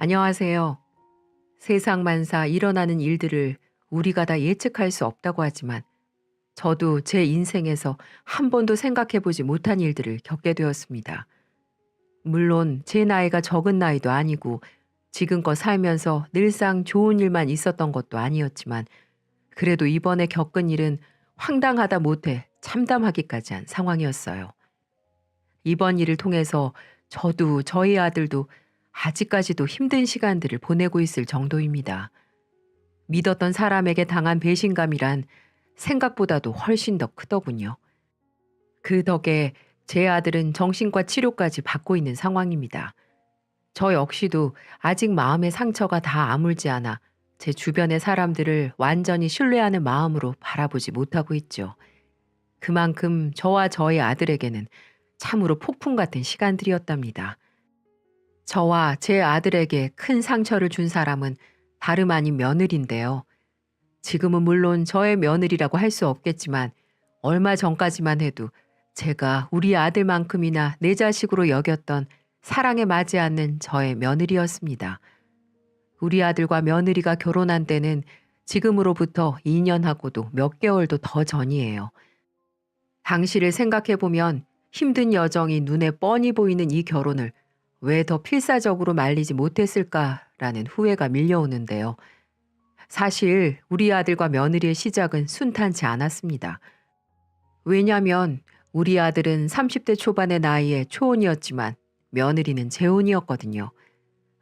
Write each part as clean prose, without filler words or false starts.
안녕하세요. 세상만사 일어나는 일들을 우리가 다 예측할 수 없다고 하지만 저도 제 인생에서 한 번도 생각해 보지 못한 일들을 겪게 되었습니다. 물론 제 나이가 적은 나이도 아니고 지금껏 살면서 늘상 좋은 일만 있었던 것도 아니었지만 그래도 이번에 겪은 일은 황당하다 못해 참담하기까지 한 상황이었어요. 이번 일을 통해서 저도 저희 아들도 아직까지도 힘든 시간들을 보내고 있을 정도입니다. 믿었던 사람에게 당한 배신감이란 생각보다도 훨씬 더 크더군요. 그 덕에 제 아들은 정신과 치료까지 받고 있는 상황입니다. 저 역시도 아직 마음의 상처가 다 아물지 않아 제 주변의 사람들을 완전히 신뢰하는 마음으로 바라보지 못하고 있죠. 그만큼 저와 저희 아들에게는 참으로 폭풍 같은 시간들이었답니다. 저와 제 아들에게 큰 상처를 준 사람은 다름 아닌 며느리인데요. 지금은 물론 저의 며느리라고 할 수 없겠지만 얼마 전까지만 해도 제가 우리 아들만큼이나 내 자식으로 여겼던 사랑에 맞지 않는 저의 며느리였습니다. 우리 아들과 며느리가 결혼한 때는 지금으로부터 2년하고도 몇 개월도 더 전이에요. 당시를 생각해보면 힘든 여정이 눈에 뻔히 보이는 이 결혼을 왜 더 필사적으로 말리지 못했을까라는 후회가 밀려오는데요. 사실 우리 아들과 며느리의 시작은 순탄치 않았습니다. 왜냐하면 우리 아들은 30대 초반의 나이에 초혼이었지만 며느리는 재혼이었거든요.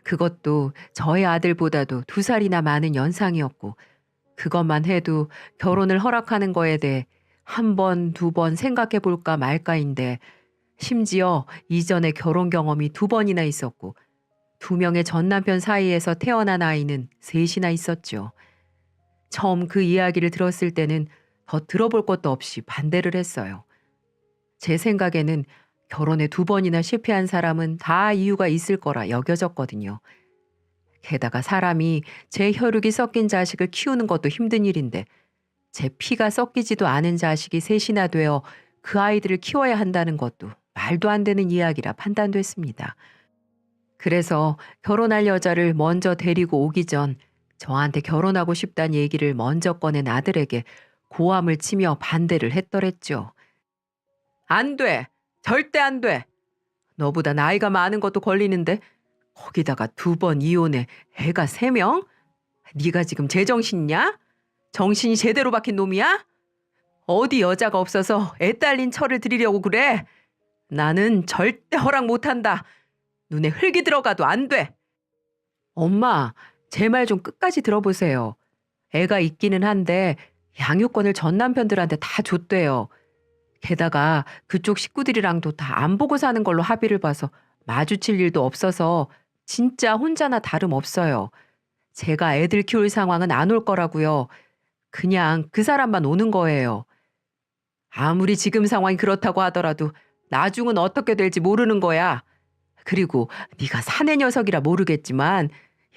그것도 저의 아들보다도 2살이나 많은 연상이었고 그것만 해도 결혼을 허락하는 거에 대해 한 번, 2번 생각해 볼까 말까인데 심지어 이전에 결혼 경험이 2번이나 있었고 2명의 전 남편 사이에서 태어난 아이는 3이나 있었죠. 처음 그 이야기를 들었을 때는 더 들어볼 것도 없이 반대를 했어요. 제 생각에는 결혼에 2번이나 실패한 사람은 다 이유가 있을 거라 여겨졌거든요. 게다가 사람이 제 혈육이 섞인 자식을 키우는 것도 힘든 일인데 제 피가 섞이지도 않은 자식이 3이나 되어 그 아이들을 키워야 한다는 것도 말도 안 되는 이야기라 판단됐습니다. 그래서 결혼할 여자를 먼저 데리고 오기 전 저한테 결혼하고 싶다는 얘기를 먼저 꺼낸 아들에게 고함을 치며 반대를 했더랬죠. 안 돼! 절대 안 돼! 너보다 나이가 많은 것도 걸리는데 거기다가 2번 이혼해 애가 3명? 네가 지금 제정신이냐? 정신이 제대로 박힌 놈이야? 어디 여자가 없어서 애 딸린 철을 들이려고 그래? 나는 절대 허락 못한다. 눈에 흙이 들어가도 안 돼. 엄마, 제 말 좀 끝까지 들어보세요. 애가 있기는 한데 양육권을 전 남편들한테 다 줬대요. 게다가 그쪽 식구들이랑도 다 안 보고 사는 걸로 합의를 봐서 마주칠 일도 없어서 진짜 혼자나 다름없어요. 제가 애들 키울 상황은 안 올 거라고요. 그냥 그 사람만 오는 거예요. 아무리 지금 상황이 그렇다고 하더라도 나중은 어떻게 될지 모르는 거야. 그리고 네가 사내 녀석이라 모르겠지만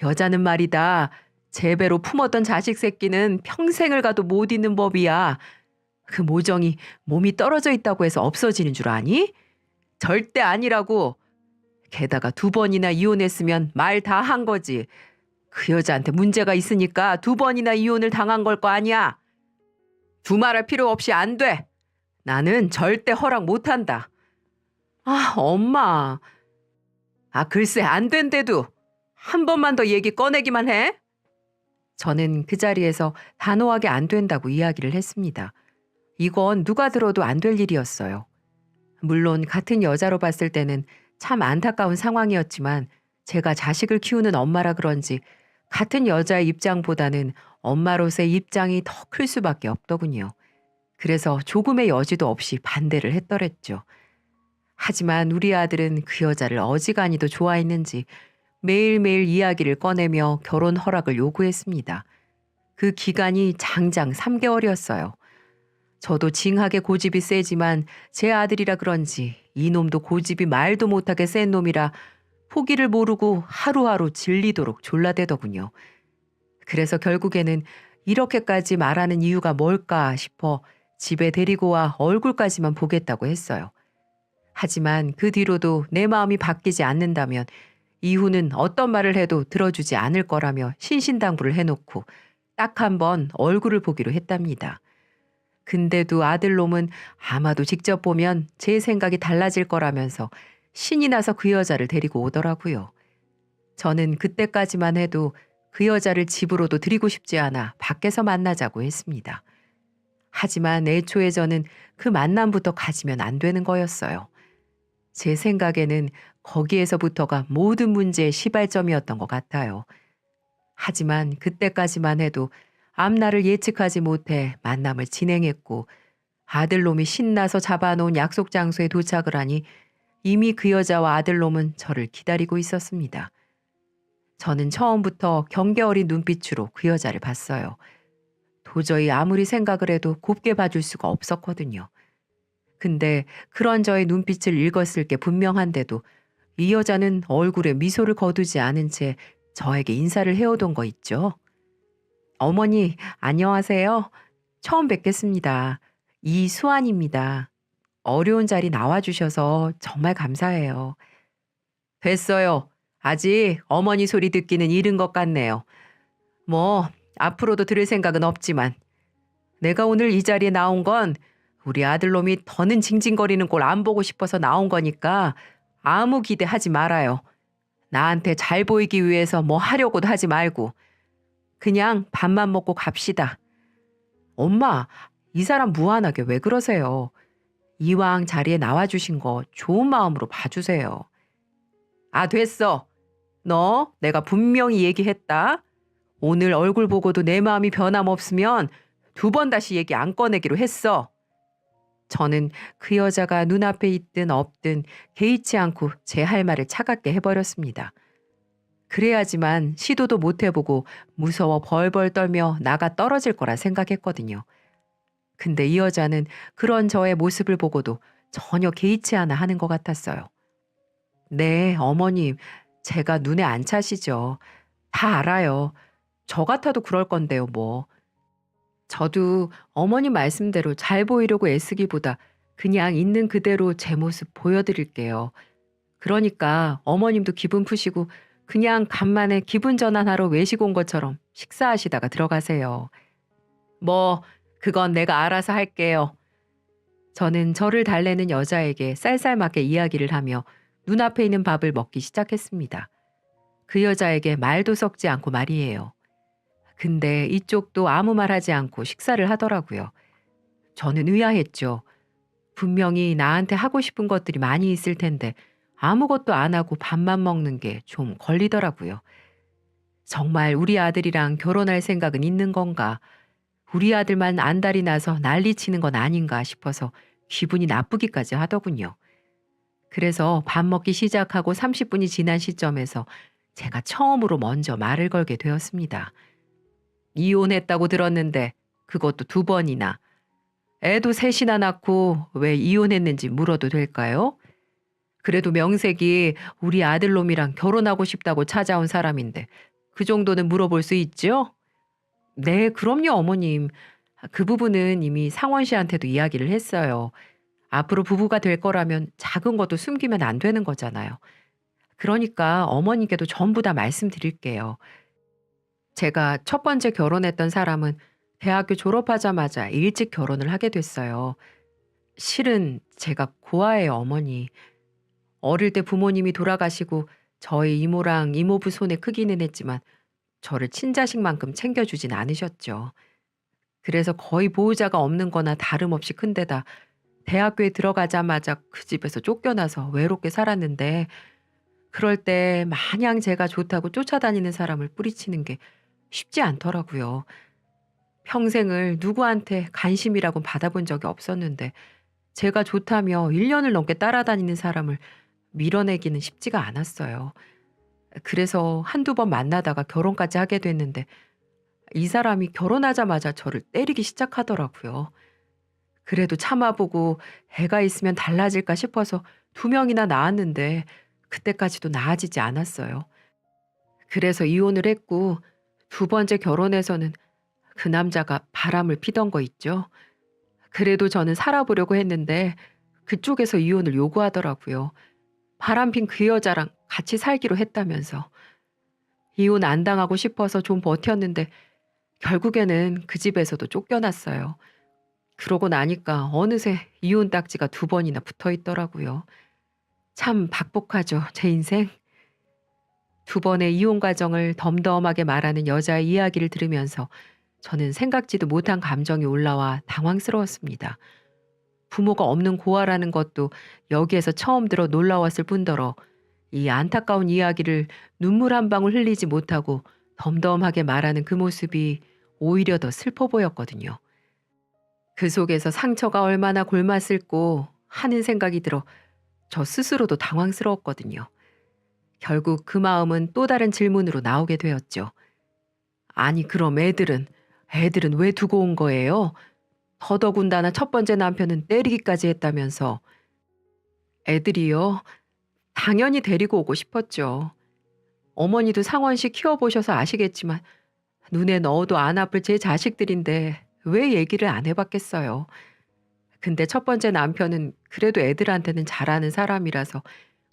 여자는 말이다. 제 배로 품었던 자식 새끼는 평생을 가도 못 잊는 법이야. 그 모정이 몸이 떨어져 있다고 해서 없어지는 줄 아니? 절대 아니라고. 게다가 2번이나 이혼했으면 말 다 한 거지. 그 여자한테 문제가 있으니까 2번이나 이혼을 당한 걸 거 아니야. 두말할 필요 없이 안 돼. 나는 절대 허락 못 한다. 아, 엄마. 아, 글쎄 안 된대도 한 번만 더 얘기 꺼내기만 해. 저는 그 자리에서 단호하게 안 된다고 이야기를 했습니다. 이건 누가 들어도 안 될 일이었어요. 물론 같은 여자로 봤을 때는 참 안타까운 상황이었지만 제가 자식을 키우는 엄마라 그런지 같은 여자의 입장보다는 엄마로서의 입장이 더 클 수밖에 없더군요. 그래서 조금의 여지도 없이 반대를 했더랬죠. 하지만 우리 아들은 그 여자를 어지간히도 좋아했는지 매일매일 이야기를 꺼내며 결혼 허락을 요구했습니다. 그 기간이 장장 3개월이었어요. 저도 징하게 고집이 세지만 제 아들이라 그런지 이놈도 고집이 말도 못하게 센 놈이라 포기를 모르고 하루하루 질리도록 졸라대더군요. 그래서 결국에는 이렇게까지 말하는 이유가 뭘까 싶어 집에 데리고 와 얼굴까지만 보겠다고 했어요. 하지만 그 뒤로도 내 마음이 바뀌지 않는다면 이후는 어떤 말을 해도 들어주지 않을 거라며 신신당부를 해놓고 딱 한 번 얼굴을 보기로 했답니다. 근데도 아들놈은 아마도 직접 보면 제 생각이 달라질 거라면서 신이 나서 그 여자를 데리고 오더라고요. 저는 그때까지만 해도 그 여자를 집으로도 들이고 싶지 않아 밖에서 만나자고 했습니다. 하지만 애초에 저는 그 만남부터 가지면 안 되는 거였어요. 제 생각에는 거기에서부터가 모든 문제의 시발점이었던 것 같아요. 하지만 그때까지만 해도 앞날을 예측하지 못해 만남을 진행했고 아들놈이 신나서 잡아놓은 약속 장소에 도착을 하니 이미 그 여자와 아들놈은 저를 기다리고 있었습니다. 저는 처음부터 경계 어린 눈빛으로 그 여자를 봤어요. 도저히 아무리 생각을 해도 곱게 봐줄 수가 없었거든요. 근데 그런 저의 눈빛을 읽었을 게 분명한데도 이 여자는 얼굴에 미소를 거두지 않은 채 저에게 인사를 해오던 거 있죠. 어머니, 안녕하세요. 처음 뵙겠습니다. 이수환입니다. 어려운 자리 나와주셔서 정말 감사해요. 됐어요. 아직 어머니 소리 듣기는 이른 것 같네요. 뭐, 앞으로도 들을 생각은 없지만 내가 오늘 이 자리에 나온 건 우리 아들놈이 더는 징징거리는 꼴 안 보고 싶어서 나온 거니까 아무 기대하지 말아요. 나한테 잘 보이기 위해서 뭐 하려고도 하지 말고 그냥 밥만 먹고 갑시다. 엄마, 이 사람 무한하게 왜 그러세요? 이왕 자리에 나와주신 거 좋은 마음으로 봐주세요. 아, 됐어. 너 내가 분명히 얘기했다. 오늘 얼굴 보고도 내 마음이 변함없으면 2번 다시 얘기 안 꺼내기로 했어. 저는 그 여자가 눈앞에 있든 없든 개의치 않고 제 할 말을 차갑게 해버렸습니다. 그래야지만 시도도 못 해보고 무서워 벌벌 떨며 나가 떨어질 거라 생각했거든요. 근데 이 여자는 그런 저의 모습을 보고도 전혀 개의치 않아 하는 것 같았어요. 네, 어머님, 제가 눈에 안 차시죠. 다 알아요. 저 같아도 그럴 건데요, 뭐. 저도 어머님 말씀대로 잘 보이려고 애쓰기보다 그냥 있는 그대로 제 모습 보여드릴게요. 그러니까 어머님도 기분 푸시고 그냥 간만에 기분 전환하러 외식 온 것처럼 식사하시다가 들어가세요. 뭐, 그건 내가 알아서 할게요. 저는 저를 달래는 여자에게 쌀쌀맞게 이야기를 하며 눈앞에 있는 밥을 먹기 시작했습니다. 그 여자에게 말도 섞지 않고 말이에요. 근데 이쪽도 아무 말 하지 않고 식사를 하더라고요. 저는 의아했죠. 분명히 나한테 하고 싶은 것들이 많이 있을 텐데 아무것도 안 하고 밥만 먹는 게 좀 걸리더라고요. 정말 우리 아들이랑 결혼할 생각은 있는 건가? 우리 아들만 안달이 나서 난리치는 건 아닌가 싶어서 기분이 나쁘기까지 하더군요. 그래서 밥 먹기 시작하고 30분이 지난 시점에서 제가 처음으로 먼저 말을 걸게 되었습니다. 이혼했다고 들었는데 그것도 2번이나. 애도 3이나 낳고 왜 이혼했는지 물어도 될까요? 그래도 명색이 우리 아들놈이랑 결혼하고 싶다고 찾아온 사람인데 그 정도는 물어볼 수 있죠? 네, 그럼요, 어머님. 그 부분은 이미 상원 씨한테도 이야기를 했어요. 앞으로 부부가 될 거라면 작은 것도 숨기면 안 되는 거잖아요. 그러니까 어머니께도 전부 다 말씀드릴게요. 제가 첫 번째 결혼했던 사람은 대학교 졸업하자마자 일찍 결혼을 하게 됐어요. 실은 제가 고아예요, 어머니. 어릴 때 부모님이 돌아가시고 저희 이모랑 이모부 손에 크기는 했지만 저를 친자식만큼 챙겨주진 않으셨죠. 그래서 거의 보호자가 없는 거나 다름없이 큰데다 대학교에 들어가자마자 그 집에서 쫓겨나서 외롭게 살았는데 그럴 때 마냥 제가 좋다고 쫓아다니는 사람을 뿌리치는 게 쉽지 않더라고요. 평생을 누구한테 관심이라고 받아본 적이 없었는데 제가 좋다며 1년을 넘게 따라다니는 사람을 밀어내기는 쉽지가 않았어요. 그래서 한두 번 만나다가 결혼까지 하게 됐는데 이 사람이 결혼하자마자 저를 때리기 시작하더라고요. 그래도 참아보고 애가 있으면 달라질까 싶어서 2명이나 낳았는데 그때까지도 나아지지 않았어요. 그래서 이혼을 했고 2번째 결혼에서는 그 남자가 바람을 피던 거 있죠. 그래도 저는 살아보려고 했는데 그쪽에서 이혼을 요구하더라고요. 바람핀 그 여자랑 같이 살기로 했다면서. 이혼 안 당하고 싶어서 좀 버텼는데 결국에는 그 집에서도 쫓겨났어요. 그러고 나니까 어느새 이혼 딱지가 2번이나 붙어 있더라고요. 참 박복하죠, 제 인생. 2번의 이혼 과정을 덤덤하게 말하는 여자의 이야기를 들으면서 저는 생각지도 못한 감정이 올라와 당황스러웠습니다. 부모가 없는 고아라는 것도 여기에서 처음 들어 놀라웠을 뿐더러 이 안타까운 이야기를 눈물 한 방울 흘리지 못하고 덤덤하게 말하는 그 모습이 오히려 더 슬퍼 보였거든요. 그 속에서 상처가 얼마나 골맞을꼬 하는 생각이 들어 저 스스로도 당황스러웠거든요. 결국 그 마음은 또 다른 질문으로 나오게 되었죠. 아니 그럼 애들은 왜 두고 온 거예요? 더더군다나 첫 번째 남편은 때리기까지 했다면서. 애들이요? 당연히 데리고 오고 싶었죠. 어머니도 상원 씨 키워보셔서 아시겠지만 눈에 넣어도 안 아플 제 자식들인데 왜 얘기를 안 해봤겠어요. 근데 첫 번째 남편은 그래도 애들한테는 잘하는 사람이라서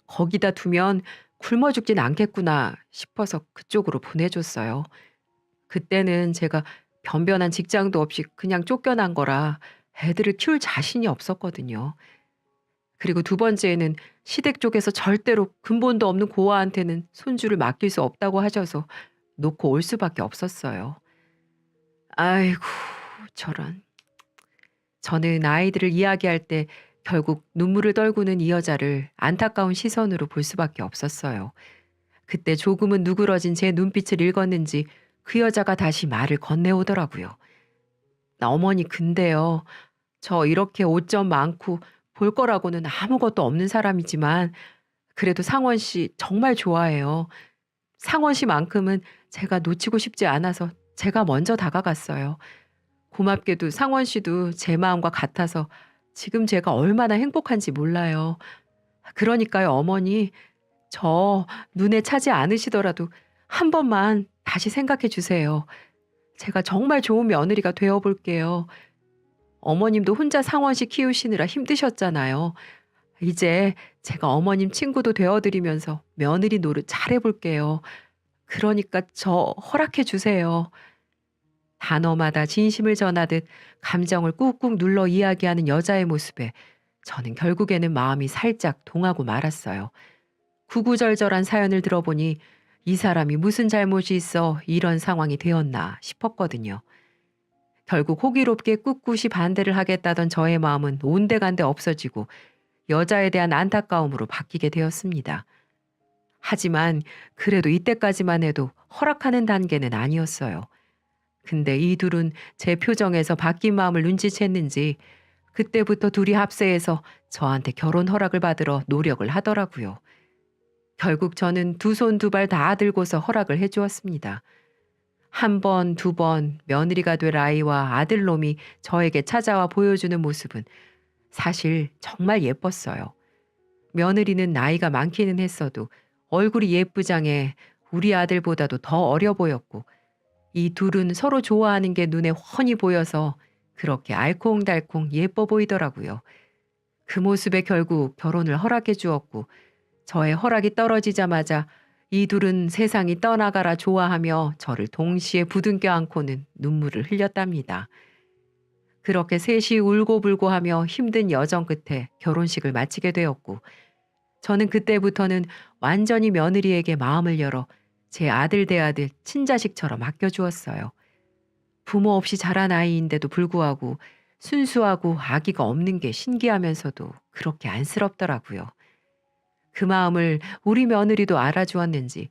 거기다 두면 굶어 죽진 않겠구나 싶어서 그쪽으로 보내줬어요. 그때는 제가 변변한 직장도 없이 그냥 쫓겨난 거라 애들을 키울 자신이 없었거든요. 그리고 2번째에는 시댁 쪽에서 절대로 근본도 없는 고아한테는 손주를 맡길 수 없다고 하셔서 놓고 올 수밖에 없었어요. 아이고 저런. 저는 아이들을 이야기할 때 결국 눈물을 떨구는 이 여자를 안타까운 시선으로 볼 수밖에 없었어요. 그때 조금은 누그러진 제 눈빛을 읽었는지 그 여자가 다시 말을 건네오더라고요. 나 어머니 근데요. 저 이렇게 오점 많고 볼 거라고는 아무것도 없는 사람이지만 그래도 상원 씨 정말 좋아해요. 상원 씨만큼은 제가 놓치고 싶지 않아서 제가 먼저 다가갔어요. 고맙게도 상원 씨도 제 마음과 같아서 지금 제가 얼마나 행복한지 몰라요. 그러니까요, 어머니. 저 눈에 차지 않으시더라도 한 번만 다시 생각해 주세요. 제가 정말 좋은 며느리가 되어 볼게요. 어머님도 혼자 상원 씨 키우시느라 힘드셨잖아요. 이제 제가 어머님 친구도 되어드리면서 며느리 노릇 잘해볼게요. 그러니까 저 허락해 주세요. 단어마다 진심을 전하듯 감정을 꾹꾹 눌러 이야기하는 여자의 모습에 저는 결국에는 마음이 살짝 동하고 말았어요. 구구절절한 사연을 들어보니 이 사람이 무슨 잘못이 있어 이런 상황이 되었나 싶었거든요. 결국 호기롭게 꿋꿋이 반대를 하겠다던 저의 마음은 온데간데 없어지고 여자에 대한 안타까움으로 바뀌게 되었습니다. 하지만 그래도 이때까지만 해도 허락하는 단계는 아니었어요. 근데 이 둘은 제 표정에서 바뀐 마음을 눈치챘는지 그때부터 둘이 합세해서 저한테 결혼 허락을 받으러 노력을 하더라고요. 결국 저는 2손 2발 다 들고서 허락을 해주었습니다. 1번, 2번 며느리가 될 아이와 아들놈이 저에게 찾아와 보여주는 모습은 사실 정말 예뻤어요. 며느리는 나이가 많기는 했어도 얼굴이 예쁘장해 우리 아들보다도 더 어려 보였고 이 둘은 서로 좋아하는 게 눈에 훤히 보여서 그렇게 알콩달콩 예뻐 보이더라고요. 그 모습에 결국 결혼을 허락해 주었고 저의 허락이 떨어지자마자 이 둘은 세상이 떠나가라 좋아하며 저를 동시에 부둥켜 안고는 눈물을 흘렸답니다. 그렇게 셋이 울고불고 하며 힘든 여정 끝에 결혼식을 마치게 되었고 저는 그때부터는 완전히 며느리에게 마음을 열어 제 아들 대아들 친자식처럼 아껴주었어요. 부모 없이 자란 아이인데도 불구하고 순수하고 아기가 없는 게 신기하면서도 그렇게 안쓰럽더라고요. 그 마음을 우리 며느리도 알아주었는지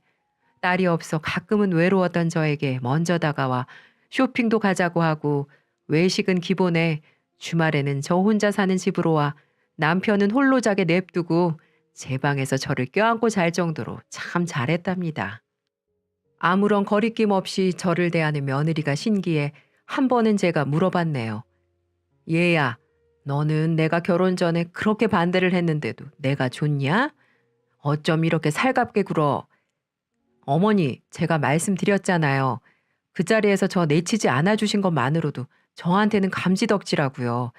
딸이 없어 가끔은 외로웠던 저에게 먼저 다가와 쇼핑도 가자고 하고 외식은 기본에 주말에는 저 혼자 사는 집으로 와 남편은 홀로 자게 냅두고 제 방에서 저를 껴안고 잘 정도로 참 잘했답니다. 아무런 거리낌 없이 저를 대하는 며느리가 신기해 한 번은 제가 물어봤네요. 얘야, 너는 내가 결혼 전에 그렇게 반대를 했는데도 내가 좋냐? 어쩜 이렇게 살갑게 굴어? 어머니, 제가 말씀드렸잖아요. 그 자리에서 저 내치지 않아주신 것만으로도 저한테는 감지덕지라고요.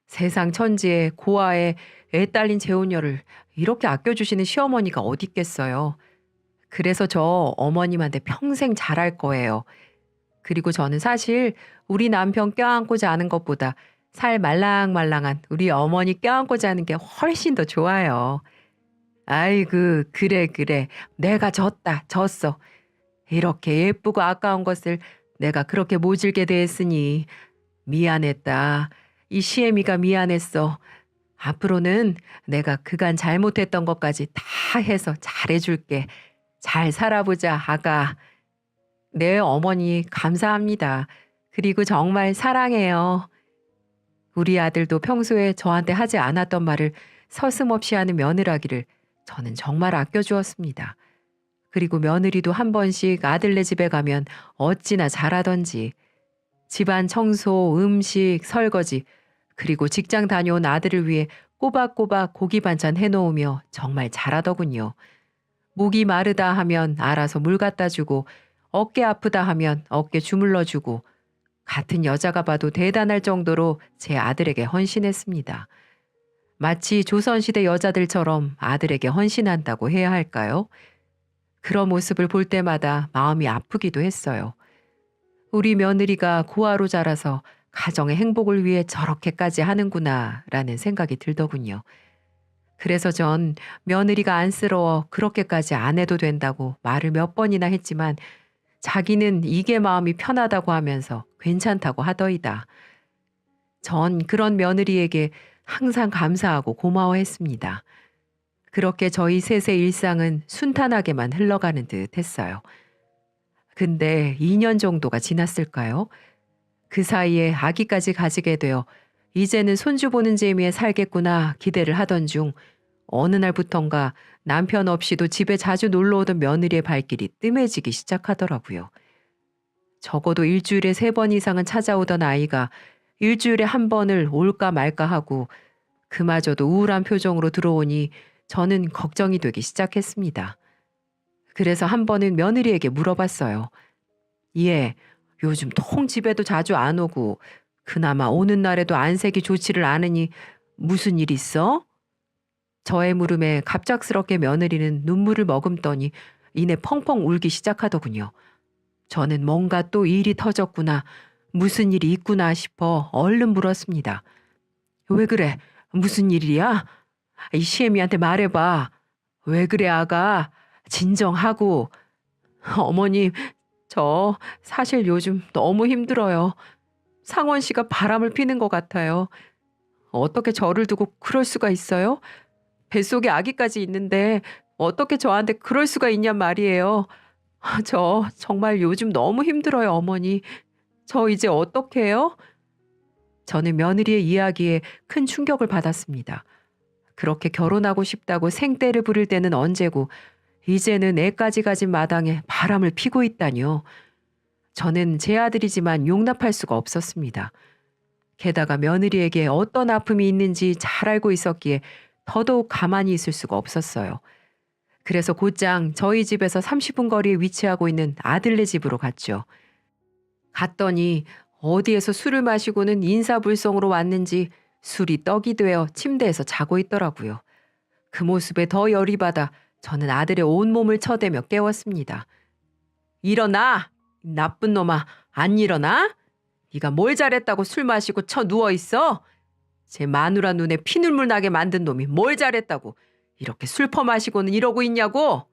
세상 천지에 고아에 애 딸린 재혼녀를 이렇게 아껴주시는 시어머니가 어디 있겠어요. 그래서 저 어머님한테 평생 잘할 거예요. 그리고 저는 사실 우리 남편 껴안고 자는 것보다 살 말랑말랑한 우리 어머니 껴안고 자는 게 훨씬 더 좋아요. 아이고, 그래, 그래. 내가 졌어. 이렇게 예쁘고 아까운 것을 내가 그렇게 모질게 대했으니 미안했다. 이 시애미가 미안했어. 앞으로는 내가 그간 잘못했던 것까지 다 해서 잘해줄게. 잘 살아보자, 아가. 네, 어머니, 감사합니다. 그리고 정말 사랑해요. 우리 아들도 평소에 저한테 하지 않았던 말을 서슴없이 하는 며느라기를 저는 정말 아껴주었습니다. 그리고 며느리도 한 번씩 아들네 집에 가면 어찌나 잘하던지 집안 청소, 음식, 설거지, 그리고 직장 다녀온 아들을 위해 꼬박꼬박 고기 반찬 해놓으며 정말 잘하더군요. 목이 마르다 하면 알아서 물 갖다 주고 어깨 아프다 하면 어깨 주물러 주고 같은 여자가 봐도 대단할 정도로 제 아들에게 헌신했습니다. 마치 조선시대 여자들처럼 아들에게 헌신한다고 해야 할까요? 그런 모습을 볼 때마다 마음이 아프기도 했어요. 우리 며느리가 고아로 자라서 가정의 행복을 위해 저렇게까지 하는구나 라는 생각이 들더군요. 그래서 전 며느리가 안쓰러워 그렇게까지 안 해도 된다고 말을 몇 번이나 했지만 자기는 이게 마음이 편하다고 하면서 괜찮다고 하더이다. 전 그런 며느리에게 항상 감사하고 고마워했습니다. 그렇게 저희 셋의 일상은 순탄하게만 흘러가는 듯 했어요. 근데 2년 정도가 지났을까요? 그 사이에 아기까지 가지게 되어 이제는 손주 보는 재미에 살겠구나 기대를 하던 중 어느 날부턴가 남편 없이도 집에 자주 놀러 오던 며느리의 발길이 뜸해지기 시작하더라고요. 적어도 일주일에 3번 이상은 찾아오던 아이가 일주일에 1번을 올까 말까 하고 그마저도 우울한 표정으로 들어오니 저는 걱정이 되기 시작했습니다. 그래서 한 번은 며느리에게 물어봤어요. 얘, 요즘 통 집에도 자주 안 오고 그나마 오는 날에도 안색이 좋지를 않으니 무슨 일 있어? 저의 물음에 갑작스럽게 며느리는 눈물을 머금더니 이내 펑펑 울기 시작하더군요. 저는 뭔가 또 일이 터졌구나, 무슨 일이 있구나 싶어 얼른 물었습니다. 왜 그래? 무슨 일이야? 이 시애미한테 말해봐. 왜 그래 아가? 진정하고. 어머님, 저 사실 요즘 너무 힘들어요. 상원 씨가 바람을 피는 것 같아요. 어떻게 저를 두고 그럴 수가 있어요? 뱃속에 아기까지 있는데 어떻게 저한테 그럴 수가 있냔 말이에요. 저 정말 요즘 너무 힘들어요, 어머니. 저 이제 어떻게 해요? 저는 며느리의 이야기에 큰 충격을 받았습니다. 그렇게 결혼하고 싶다고 생떼를 부릴 때는 언제고 이제는 애까지 가진 마당에 바람을 피고 있다니요. 저는 제 아들이지만 용납할 수가 없었습니다. 게다가 며느리에게 어떤 아픔이 있는지 잘 알고 있었기에 더더욱 가만히 있을 수가 없었어요. 그래서 곧장 저희 집에서 30분 거리에 위치하고 있는 아들네 집으로 갔죠. 갔더니 어디에서 술을 마시고는 인사불성으로 왔는지 술이 떡이 되어 침대에서 자고 있더라고요. 그 모습에 더 열이 받아 저는 아들의 온몸을 쳐대며 깨웠습니다. 일어나! 나쁜 놈아, 안 일어나? 네가 뭘 잘했다고 술 마시고 쳐 누워있어? 제 마누라 눈에 피눈물 나게 만든 놈이 뭘 잘했다고 이렇게 술 퍼마시고는 이러고 있냐고?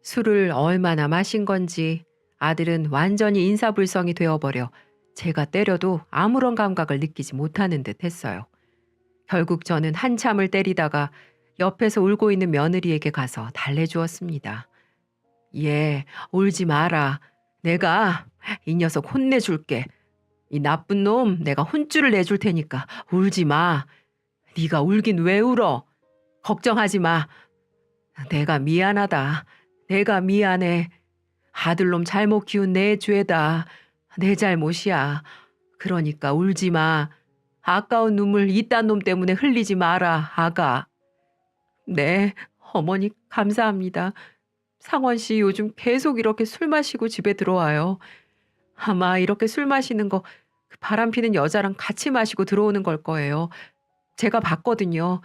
술을 얼마나 마신 건지 아들은 완전히 인사불성이 되어버려 제가 때려도 아무런 감각을 느끼지 못하는 듯 했어요. 결국 저는 한참을 때리다가 옆에서 울고 있는 며느리에게 가서 달래주었습니다. 얘, 울지 마라. 내가 이 녀석 혼내줄게. 이 나쁜 놈 내가 혼쭐을 내줄 테니까 울지 마. 네가 울긴 왜 울어? 걱정하지 마. 내가 미안하다. 내가 미안해. 아들놈 잘못 키운 내 죄다. 내 잘못이야. 그러니까 울지 마. 아까운 눈물 이딴 놈 때문에 흘리지 마라, 아가. 네, 어머니 감사합니다. 상원 씨 요즘 계속 이렇게 술 마시고 집에 들어와요. 아마 이렇게 술 마시는 거 바람 피는 여자랑 같이 마시고 들어오는 걸 거예요. 제가 봤거든요.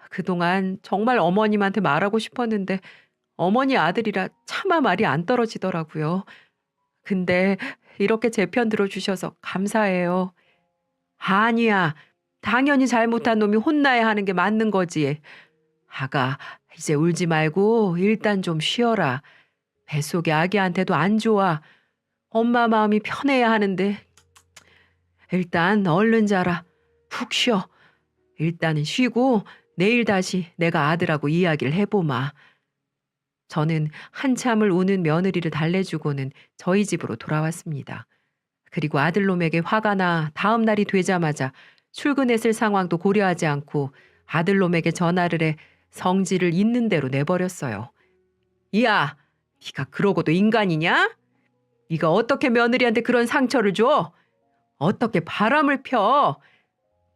그동안 정말 어머님한테 말하고 싶었는데 어머니 아들이라 차마 말이 안 떨어지더라고요. 근데 이렇게 제 편 들어주셔서 감사해요. 아니야. 당연히 잘못한 놈이 혼나야 하는 게 맞는 거지. 아가, 이제 울지 말고 일단 좀 쉬어라. 뱃속의 아기한테도 안 좋아. 엄마 마음이 편해야 하는데. 일단 얼른 자라. 푹 쉬어. 일단은 쉬고 내일 다시 내가 아들하고 이야기를 해보마. 저는 한참을 우는 며느리를 달래주고는 저희 집으로 돌아왔습니다. 그리고 아들놈에게 화가 나 다음 날이 되자마자 출근했을 상황도 고려하지 않고 아들놈에게 전화를 해 성질을 있는 대로 내버렸어요. 야, 네가 그러고도 인간이냐? 네가 어떻게 며느리한테 그런 상처를 줘? 어떻게 바람을 펴?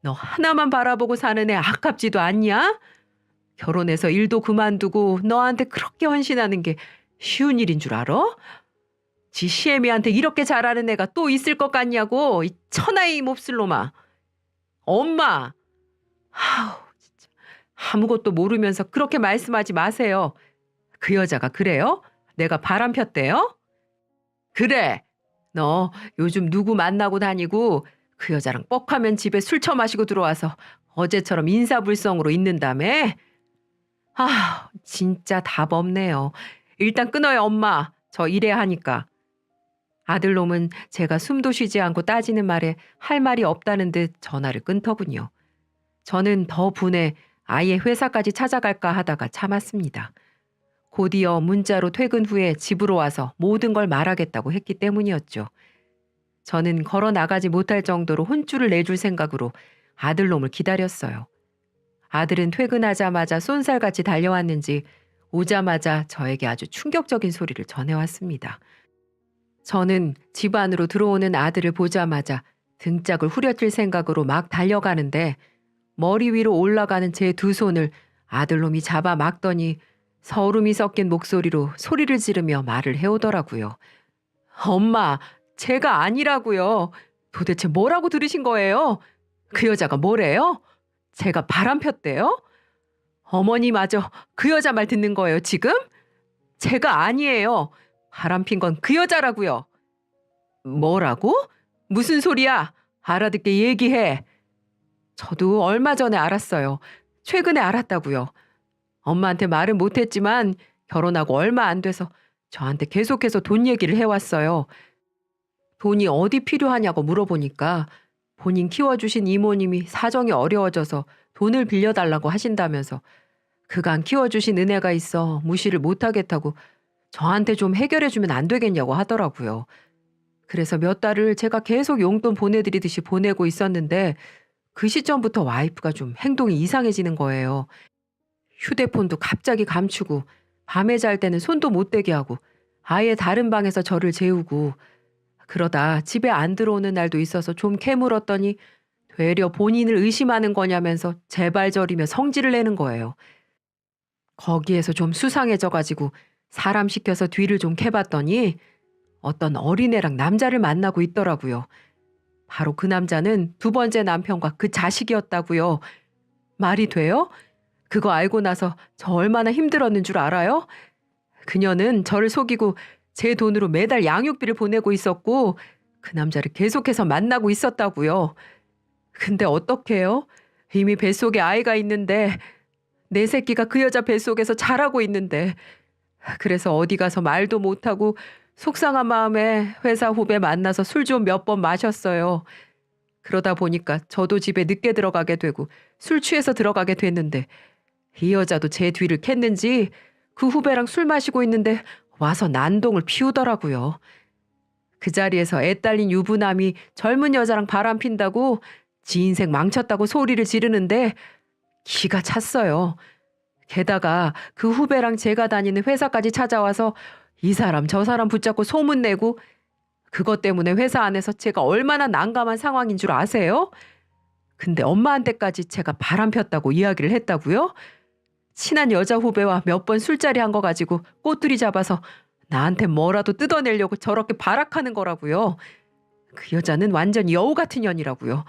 너 하나만 바라보고 사는 애 아깝지도 않냐? 결혼해서 일도 그만두고 너한테 그렇게 헌신하는 게 쉬운 일인 줄 알아? 지 시애미한테 이렇게 잘하는 애가 또 있을 것 같냐고, 이 천하의 몹쓸 놈아. 엄마! 아우, 진짜. 아무것도 모르면서 그렇게 말씀하지 마세요. 그 여자가 그래요? 내가 바람 폈대요? 그래. 너 요즘 누구 만나고 다니고 그 여자랑 뻑하면 집에 술 처마시고 들어와서 어제처럼 인사불성으로 있는다며? 아, 진짜 답 없네요. 일단 끊어요, 엄마. 저 일해야 하니까. 아들놈은 제가 숨도 쉬지 않고 따지는 말에 할 말이 없다는 듯 전화를 끊더군요. 저는 더 분해 아예 회사까지 찾아갈까 하다가 참았습니다. 곧이어 문자로 퇴근 후에 집으로 와서 모든 걸 말하겠다고 했기 때문이었죠. 저는 걸어 나가지 못할 정도로 혼쭐을 내줄 생각으로 아들놈을 기다렸어요. 아들은 퇴근하자마자 쏜살같이 달려왔는지 오자마자 저에게 아주 충격적인 소리를 전해왔습니다. 저는 집 안으로 들어오는 아들을 보자마자 등짝을 후려칠 생각으로 막 달려가는데 머리 위로 올라가는 제 두 손을 아들놈이 잡아 막더니 서름이 섞인 목소리로 소리를 지르며 말을 해오더라고요. 엄마, 제가 아니라고요. 도대체 뭐라고 들으신 거예요? 그 여자가 뭐래요? 제가 바람 폈대요? 어머니마저 그 여자 말 듣는 거예요, 지금? 제가 아니에요. 바람 핀 건 그 여자라고요. 뭐라고? 무슨 소리야? 알아듣게 얘기해. 저도 얼마 전에 알았어요. 최근에 알았다고요. 엄마한테 말은 못했지만 결혼하고 얼마 안 돼서 저한테 계속해서 돈 얘기를 해왔어요. 돈이 어디 필요하냐고 물어보니까 본인 키워주신 이모님이 사정이 어려워져서 돈을 빌려달라고 하신다면서 그간 키워주신 은혜가 있어 무시를 못하겠다고 저한테 좀 해결해주면 안 되겠냐고 하더라고요. 그래서 몇 달을 제가 계속 용돈 보내드리듯이 보내고 있었는데 그 시점부터 와이프가 좀 행동이 이상해지는 거예요. 휴대폰도 갑자기 감추고 밤에 잘 때는 손도 못 대게 하고 아예 다른 방에서 저를 재우고 그러다 집에 안 들어오는 날도 있어서 좀 캐물었더니 되려 본인을 의심하는 거냐면서 제발저리며 성질을 내는 거예요. 거기에서 좀 수상해져가지고 사람 시켜서 뒤를 좀 캐봤더니 어떤 어린애랑 남자를 만나고 있더라고요. 바로 그 남자는 두 번째 남편과 그 자식이었다고요. 말이 돼요? 그거 알고 나서 저 얼마나 힘들었는 줄 알아요? 그녀는 저를 속이고 제 돈으로 매달 양육비를 보내고 있었고 그 남자를 계속해서 만나고 있었다고요. 근데 어떡해요? 이미 뱃속에 아이가 있는데 내 새끼가 그 여자 뱃속에서 자라고 있는데 그래서 어디 가서 말도 못하고 속상한 마음에 회사 후배 만나서 술 좀 몇 번 마셨어요. 그러다 보니까 저도 집에 늦게 들어가게 되고 술 취해서 들어가게 됐는데 이 여자도 제 뒤를 캤는지 그 후배랑 술 마시고 있는데 와서 난동을 피우더라고요. 그 자리에서 애 딸린 유부남이 젊은 여자랑 바람 핀다고 지 인생 망쳤다고 소리를 지르는데 기가 찼어요. 게다가 그 후배랑 제가 다니는 회사까지 찾아와서 이 사람 저 사람 붙잡고 소문내고 그것 때문에 회사 안에서 제가 얼마나 난감한 상황인 줄 아세요? 근데 엄마한테까지 제가 바람 폈다고 이야기를 했다고요? 친한 여자 후배와 몇 번 술자리 한 거 가지고 꼬투리 잡아서 나한테 뭐라도 뜯어내려고 저렇게 발악하는 거라고요. 그 여자는 완전 여우 같은 년이라고요.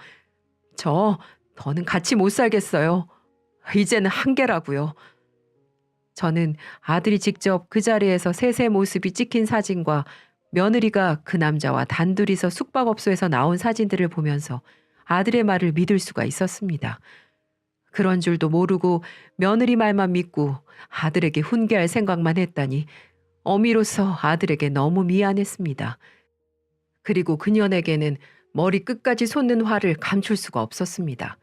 저 더는 같이 못 살겠어요. 이제는 한계라고요. 저는 아들이 직접 그 자리에서 세세 모습이 찍힌 사진과 며느리가 그 남자와 단둘이서 숙박업소에서 나온 사진들을 보면서 아들의 말을 믿을 수가 있었습니다. 그런 줄도 모르고 며느리 말만 믿고 아들에게 훈계할 생각만 했다니 어미로서 아들에게 너무 미안했습니다. 그리고 그년에게는 머리 끝까지 솟는 화를 감출 수가 없었습니다.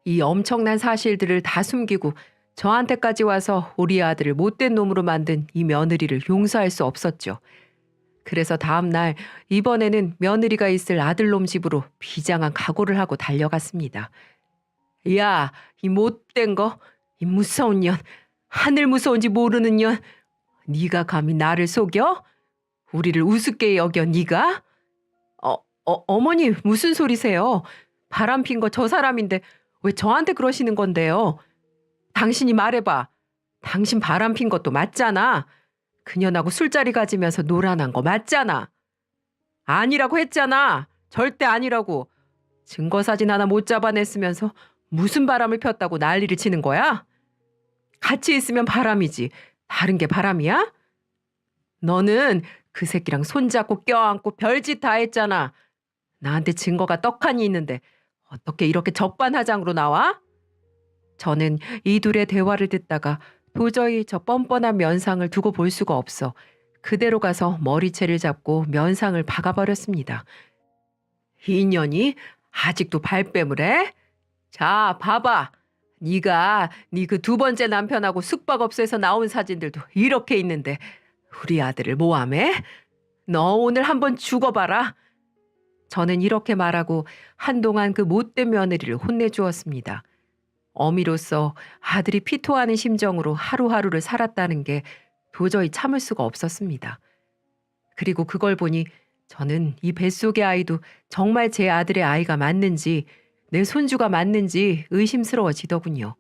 이 엄청난 사실들을 다 숨기고 저한테까지 와서 우리 아들을 못된 놈으로 만든 이 며느리를 용서할 수 없었죠. 그래서 다음 날 이번에는 며느리가 있을 아들놈 집으로 비장한 각오를 하고 달려갔습니다. 야, 이 못된 거, 이 무서운 년, 하늘 무서운지 모르는 년, 네가 감히 나를 속여? 우리를 우습게 여겨 네가? 어머니 무슨 소리세요? 바람핀 거 저 사람인데 왜 저한테 그러시는 건데요? 당신이 말해봐. 당신 바람핀 것도 맞잖아. 그년하고 술자리 가지면서 노란한 거 맞잖아. 아니라고 했잖아. 절대 아니라고. 증거사진 하나 못 잡아냈으면서 무슨 바람을 폈다고 난리를 치는 거야? 같이 있으면 바람이지. 다른 게 바람이야? 너는 그 새끼랑 손잡고 껴안고 별짓 다 했잖아. 나한테 증거가 떡하니 있는데 어떻게 이렇게 적반하장으로 나와? 저는 이 둘의 대화를 듣다가 도저히 저 뻔뻔한 면상을 두고 볼 수가 없어 그대로 가서 머리채를 잡고 면상을 박아버렸습니다. 이 년이 아직도 발뺌을 해? 자, 봐봐. 네가 네 그 두 번째 남편하고 숙박업소에서 나온 사진들도 이렇게 있는데 우리 아들을 모함해? 너 오늘 한번 죽어봐라. 저는 이렇게 말하고 한동안 그 못된 며느리를 혼내주었습니다. 어미로서 아들이 피토하는 심정으로 하루하루를 살았다는 게 도저히 참을 수가 없었습니다. 그리고 그걸 보니 저는 이 뱃속의 아이도 정말 제 아들의 아이가 맞는지 내 손주가 맞는지 의심스러워지더군요.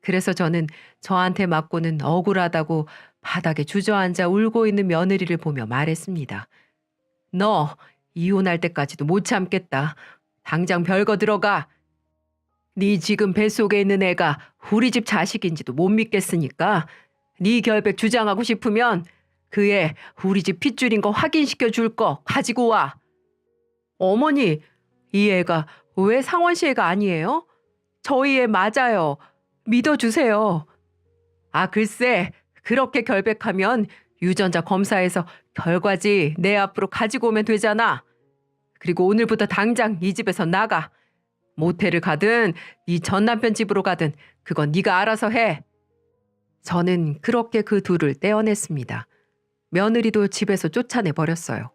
그래서 저는 저한테 맞고는 억울하다고 바닥에 주저앉아 울고 있는 며느리를 보며 말했습니다. 너 이혼할 때까지도 못 참겠다. 당장 별거 들어가. 네 지금 뱃속에 있는 애가 우리 집 자식인지도 못 믿겠으니까 네 결백 주장하고 싶으면 그 애 우리 집 핏줄인 거 확인시켜 줄 거 가지고 와. 어머니, 이 애가 왜 상원 씨 애가 아니에요? 저희 애 맞아요. 믿어주세요. 아, 글쎄, 그렇게 결백하면 유전자 검사에서 결과지 내 앞으로 가지고 오면 되잖아. 그리고 오늘부터 당장 이 집에서 나가. 모텔을 가든 네 전 남편 집으로 가든 그건 네가 알아서 해. 저는 그렇게 그 둘을 떼어냈습니다. 며느리도 집에서 쫓아내버렸어요.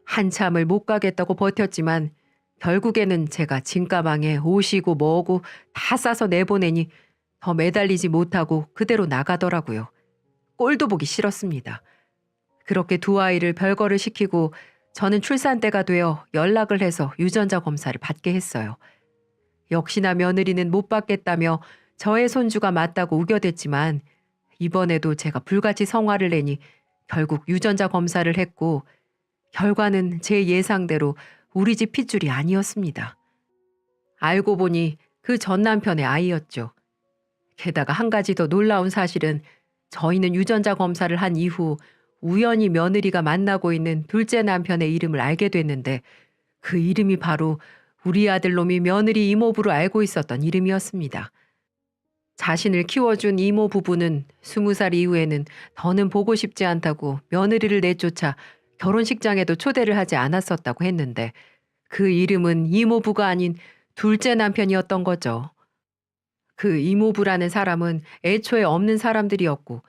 한참을 못 가겠다고 버텼지만 결국에는 제가 진가방에 옷이고 뭐고 다 싸서 내보내니 더 매달리지 못하고 그대로 나가더라고요. 꼴도 보기 싫었습니다. 그렇게 두 아이를 별거를 시키고 저는 출산 때가 되어 연락을 해서 유전자 검사를 받게 했어요. 역시나 며느리는 못 받겠다며 저의 손주가 맞다고 우겨댔지만 이번에도 제가 불같이 성화를 내니 결국 유전자 검사를 했고 결과는 제 예상대로 우리 집 핏줄이 아니었습니다. 알고 보니 그 전 남편의 아이였죠. 게다가 한 가지 더 놀라운 사실은 저희는 유전자 검사를 한 이후 우연히 며느리가 만나고 있는 둘째 남편의 이름을 알게 됐는데 그 이름이 바로 우리 아들놈이 며느리 이모부로 알고 있었던 이름이었습니다. 자신을 키워준 이모 부부는 20살 이후에는 더는 보고 싶지 않다고 며느리를 내쫓아 결혼식장에도 초대를 하지 않았었다고 했는데 그 이름은 이모부가 아닌 둘째 남편이었던 거죠. 그 이모부라는 사람은 애초에 없는 사람들이었고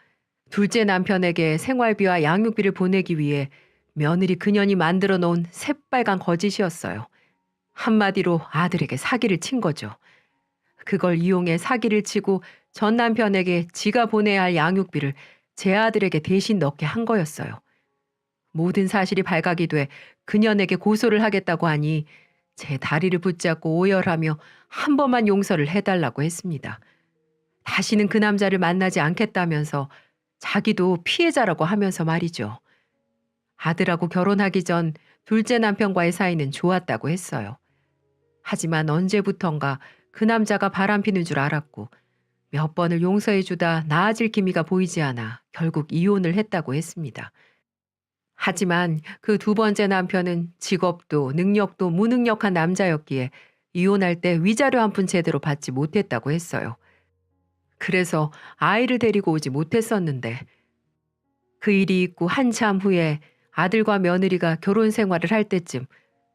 둘째 남편에게 생활비와 양육비를 보내기 위해 며느리 그년이 만들어 놓은 새빨간 거짓이었어요. 한마디로 아들에게 사기를 친 거죠. 그걸 이용해 사기를 치고 전 남편에게 지가 보내야 할 양육비를 제 아들에게 대신 넣게 한 거였어요. 모든 사실이 발각이 돼 그년에게 고소를 하겠다고 하니 제 다리를 붙잡고 오열하며 한 번만 용서를 해달라고 했습니다. 다시는 그 남자를 만나지 않겠다면서 자기도 피해자라고 하면서 말이죠. 아들하고 결혼하기 전 둘째 남편과의 사이는 좋았다고 했어요. 하지만 언제부턴가 그 남자가 바람피는 줄 알았고 몇 번을 용서해주다 나아질 기미가 보이지 않아 결국 이혼을 했다고 했습니다. 하지만 그 두 번째 남편은 직업도 능력도 무능력한 남자였기에 이혼할 때 위자료 한 푼 제대로 받지 못했다고 했어요. 그래서 아이를 데리고 오지 못했었는데 그 일이 있고 한참 후에 아들과 며느리가 결혼 생활을 할 때쯤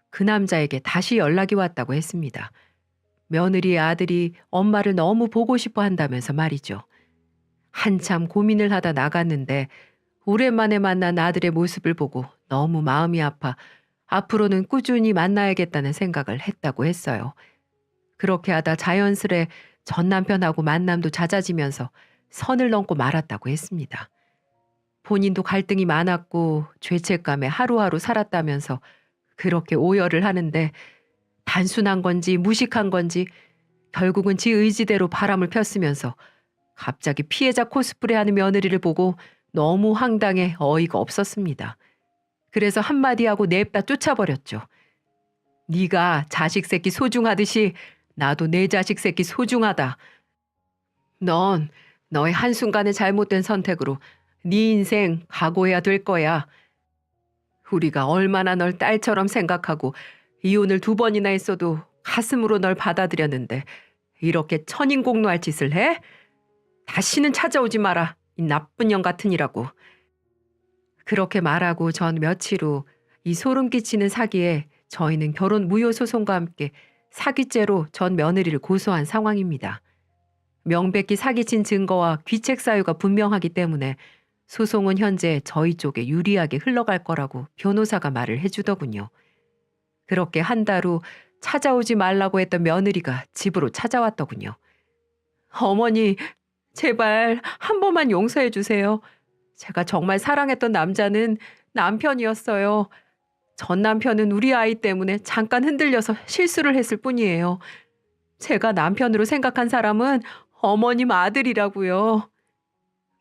그 남자에게 다시 연락이 왔다고 했습니다. 며느리의 아들이 엄마를 너무 보고 싶어 한다면서 말이죠. 한참 고민을 하다 나갔는데 오랜만에 만난 아들의 모습을 보고 너무 마음이 아파 앞으로는 꾸준히 만나야겠다는 생각을 했다고 했어요. 그렇게 하다 자연스레 전 남편하고 만남도 잦아지면서 선을 넘고 말았다고 했습니다. 본인도 갈등이 많았고 죄책감에 하루하루 살았다면서 그렇게 오열을 하는데 단순한 건지 무식한 건지 결국은 지 의지대로 바람을 폈으면서 갑자기 피해자 코스프레하는 며느리를 보고 너무 황당해 어이가 없었습니다. 그래서 한마디 하고 냅다 쫓아버렸죠. 네가 자식 새끼 소중하듯이 나도 내 자식 새끼 소중하다. 넌 너의 한순간의 잘못된 선택으로 네 인생 각오해야 될 거야. 우리가 얼마나 널 딸처럼 생각하고 이혼을 2번이나 했어도 가슴으로 널 받아들였는데 이렇게 천인공노할 짓을 해? 다시는 찾아오지 마라. 이 나쁜 년 같으니라고. 그렇게 말하고 전 며칠 후 이 소름 끼치는 사기에 저희는 결혼 무효 소송과 함께 사기죄로 전 며느리를 고소한 상황입니다. 명백히 사기친 증거와 귀책 사유가 분명하기 때문에 소송은 현재 저희 쪽에 유리하게 흘러갈 거라고 변호사가 말을 해주더군요. 그렇게 한 달 후 찾아오지 말라고 했던 며느리가 집으로 찾아왔더군요. 어머니, 제발 한 번만 용서해 주세요. 제가 정말 사랑했던 남자는 남편이었어요. 전 남편은 우리 아이 때문에 잠깐 흔들려서 실수를 했을 뿐이에요. 제가 남편으로 생각한 사람은 어머님 아들이라고요.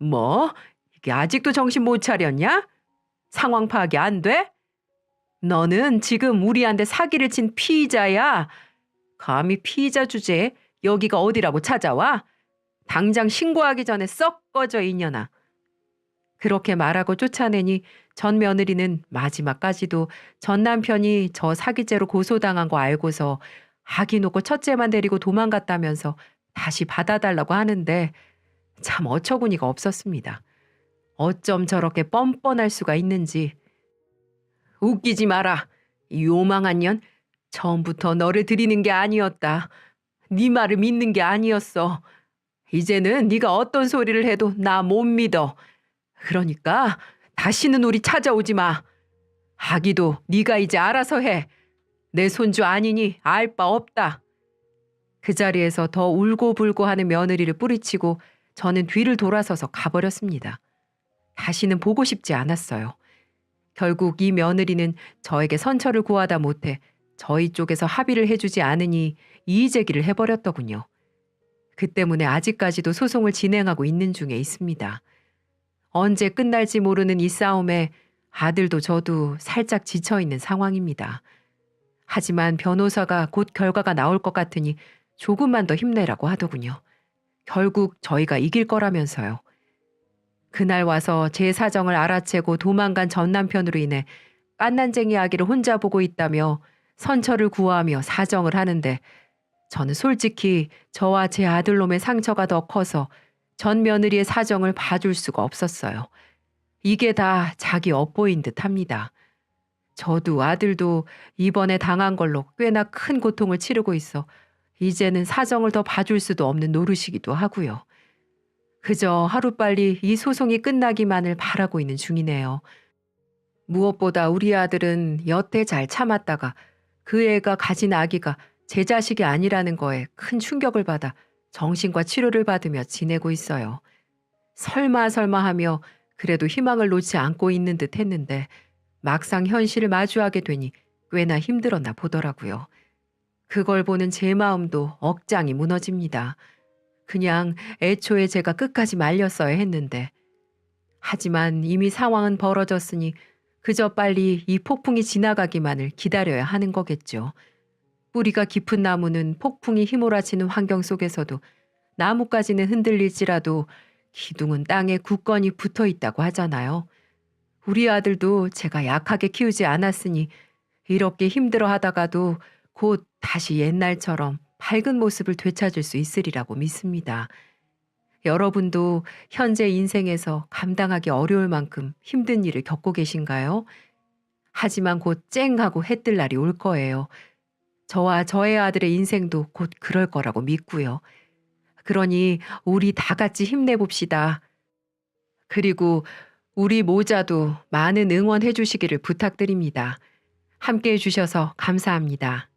뭐? 이게 아직도 정신 못 차렸냐? 상황 파악이 안 돼? 너는 지금 우리한테 사기를 친 피의자야. 감히 피의자 주제에 여기가 어디라고 찾아와? 당장 신고하기 전에 썩 꺼져 이년아. 그렇게 말하고 쫓아내니 전 며느리는 마지막까지도 전 남편이 저 사기죄로 고소당한 거 알고서 아기 놓고 첫째만 데리고 도망갔다면서 다시 받아달라고 하는데 참 어처구니가 없었습니다. 어쩜 저렇게 뻔뻔할 수가 있는지. 웃기지 마라. 이 요망한 년. 처음부터 너를 들이는 게 아니었다. 네 말을 믿는 게 아니었어. 이제는 네가 어떤 소리를 해도 나 못 믿어. 그러니까 다시는 우리 찾아오지 마. 아기도 네가 이제 알아서 해. 내 손주 아니니 알 바 없다. 그 자리에서 더 울고불고 하는 며느리를 뿌리치고 저는 뒤를 돌아서서 가버렸습니다. 다시는 보고 싶지 않았어요. 결국 이 며느리는 저에게 선처를 구하다 못해 저희 쪽에서 합의를 해주지 않으니 이의제기를 해버렸더군요. 그 때문에 아직까지도 소송을 진행하고 있는 중에 있습니다. 언제 끝날지 모르는 이 싸움에 아들도 저도 살짝 지쳐있는 상황입니다. 하지만 변호사가 곧 결과가 나올 것 같으니 조금만 더 힘내라고 하더군요. 결국 저희가 이길 거라면서요. 그날 와서 제 사정을 알아채고 도망간 전 남편으로 인해 깐난쟁이 아기를 혼자 보고 있다며 선처를 구하며 사정을 하는데 저는 솔직히 저와 제 아들놈의 상처가 더 커서 전 며느리의 사정을 봐줄 수가 없었어요. 이게 다 자기 업보인 듯합니다. 저도 아들도 이번에 당한 걸로 꽤나 큰 고통을 치르고 있어 이제는 사정을 더 봐줄 수도 없는 노릇이기도 하고요. 그저 하루빨리 이 소송이 끝나기만을 바라고 있는 중이네요. 무엇보다 우리 아들은 여태 잘 참았다가 그 애가 가진 아기가 제 자식이 아니라는 거에 큰 충격을 받아 정신과 치료를 받으며 지내고 있어요. 설마 하며 그래도 희망을 놓지 않고 있는 듯 했는데 막상 현실을 마주하게 되니 꽤나 힘들었나 보더라고요. 그걸 보는 제 마음도 억장이 무너집니다. 그냥 애초에 제가 끝까지 말렸어야 했는데. 하지만 이미 상황은 벌어졌으니 그저 빨리 이 폭풍이 지나가기만을 기다려야 하는 거겠죠. 뿌리가 깊은 나무는 폭풍이 휘몰아치는 환경 속에서도 나뭇가지는 흔들릴지라도 기둥은 땅에 굳건히 붙어 있다고 하잖아요. 우리 아들도 제가 약하게 키우지 않았으니 이렇게 힘들어 하다가도 곧 다시 옛날처럼 밝은 모습을 되찾을 수 있으리라고 믿습니다. 여러분도 현재 인생에서 감당하기 어려울 만큼 힘든 일을 겪고 계신가요? 하지만 곧 쨍하고 해뜰 날이 올 거예요. 저와 저의 아들의 인생도 곧 그럴 거라고 믿고요. 그러니 우리 다 같이 힘내봅시다. 그리고 우리 모자도 많은 응원해 주시기를 부탁드립니다. 함께 해주셔서 감사합니다.